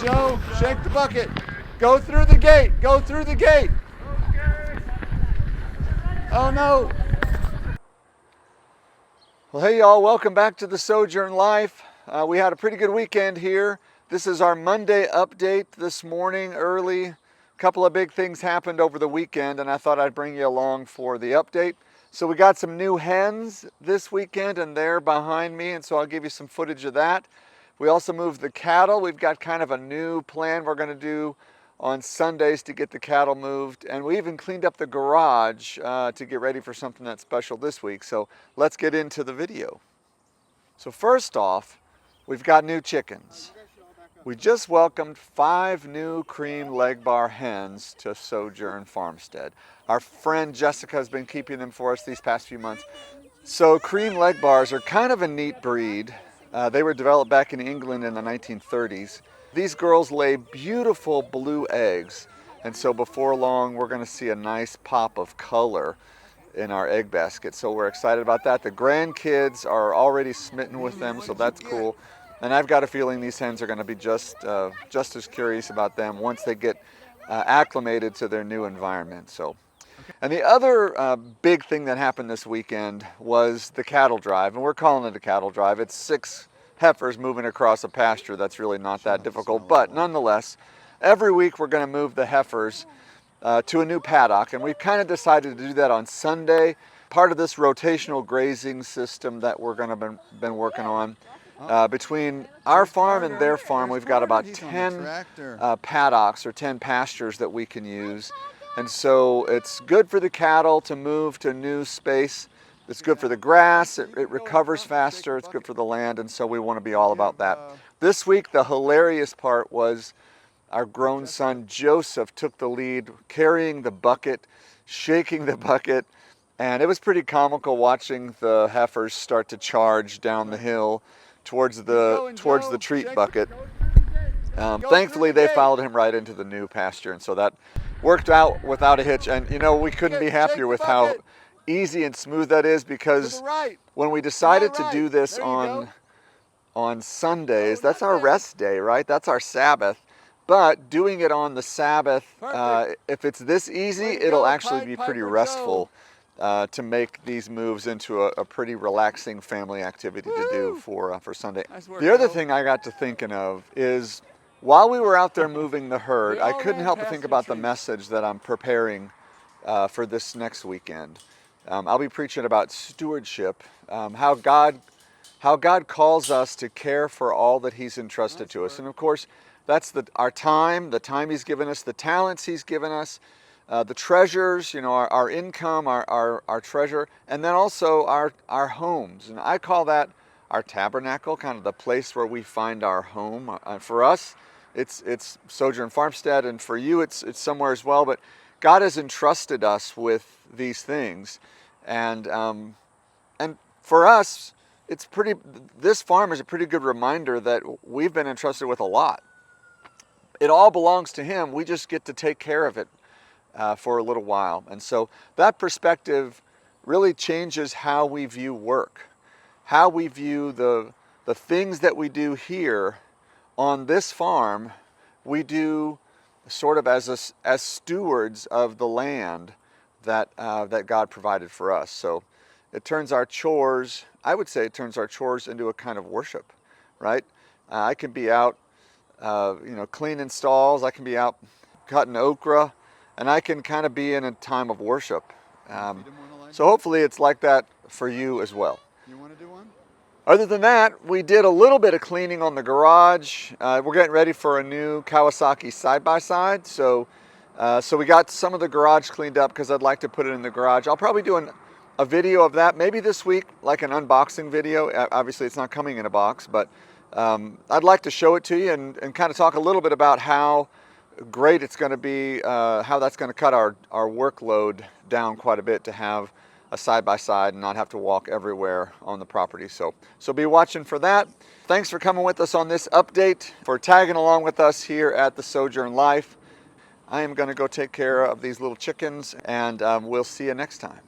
Joe. Shake the bucket. Go through the gate. Go through the gate. Oh no. Well, hey y'all, welcome back to the Sojourn Life. We had a pretty good weekend here. This is our Monday update this morning early. A couple of big things happened over the weekend and I thought I'd bring you along for the update. So we got some new hens this weekend and they're behind me, and so I'll give you some footage of that. We also moved the cattle. We've got kind of a new plan we're going to do on Sundays to get the cattle moved, and we even cleaned up the garage to get ready for something that's special this week. So let's get into the video. So first off, we've got new chickens. We just welcomed 5 new Cream Legbar hens to Sojourn Farmstead. Our friend Jessica has been keeping them for us these past few months. So Cream Legbars are kind of a neat breed. They were developed back in England in the 1930s. These girls lay beautiful blue eggs, and so before long we're going to see a nice pop of color in our egg basket. So we're excited about that. The grandkids are already smitten with them, so that's cool. And I've got a feeling these hens are going to be just as curious about them once they get acclimated to their new environment. So, and the other big thing that happened this weekend was the cattle drive, and we're calling it a cattle drive. It's 6 heifers moving across a pasture. That's really not that difficult, but nonetheless, every week we're going to move the heifers to a new paddock, and we've kind of decided to do that on Sunday, part of this rotational grazing system that we're going to been working on. Between our farm and their farm, we've got about 10 paddocks or 10 pastures that we can use. And so it's good for the cattle to move to a new space. It's good for the grass, it recovers faster, it's good for the land, and so we want to be all about that. This week, the hilarious part was our grown son Joseph took the lead, carrying the bucket, shaking the bucket, and it was pretty comical watching the heifers start to charge down the hill towards the treat bucket. Thankfully, they followed him right into the new pasture, and so that worked out without a hitch. And you know, we couldn't be happier with how easy and smooth that is, because when we decided to do this on Sundays, that's our rest day, right? That's our Sabbath. But doing it on the Sabbath, if it's this easy, it'll actually be pretty restful to make these moves into a pretty relaxing family activity to do for Sunday. The other thing I got to thinking of is, while we were out there moving the herd, I couldn't help but think about the message that I'm preparing for this next weekend. I'll be preaching about stewardship, how God calls us to care for all that He's entrusted to us. And of course, that's our time, the time He's given us, the talents He's given us, the treasures, you know, our income, our treasure, and then also our homes. And I call that our tabernacle, kind of the place where we find our home. For us, it's Sojourn Farmstead, and for you, it's somewhere as well. But God has entrusted us with these things, and for us, this farm is a pretty good reminder that we've been entrusted with a lot. It all belongs to Him. We just get to take care of it for a little while. And so that perspective really changes how we view work, how we view the things that we do here on this farm. We do sort of as stewards of the land that God provided for us. So it turns our chores, I would say it turns our chores into a kind of worship, right? I can be out cleaning stalls, I can be out cutting okra, and I can kind of be in a time of worship. So hopefully it's like that for you as well. You want to do one? Other than that, we did a little bit of cleaning on the garage. We're getting ready for a new Kawasaki side-by-side. So we got some of the garage cleaned up because I'd like to put it in the garage. I'll probably do a video of that maybe this week, like an unboxing video. Obviously it's not coming in a box, but I'd like to show it to you and kind of talk a little bit about how great it's going to be, how that's going to cut our workload down quite a bit to have a side-by-side and not have to walk everywhere on the property. So be watching for that. Thanks for coming with us on this update, for tagging along with us here at the Sojourn Life. I am going to go take care of these little chickens, and we'll see you next time.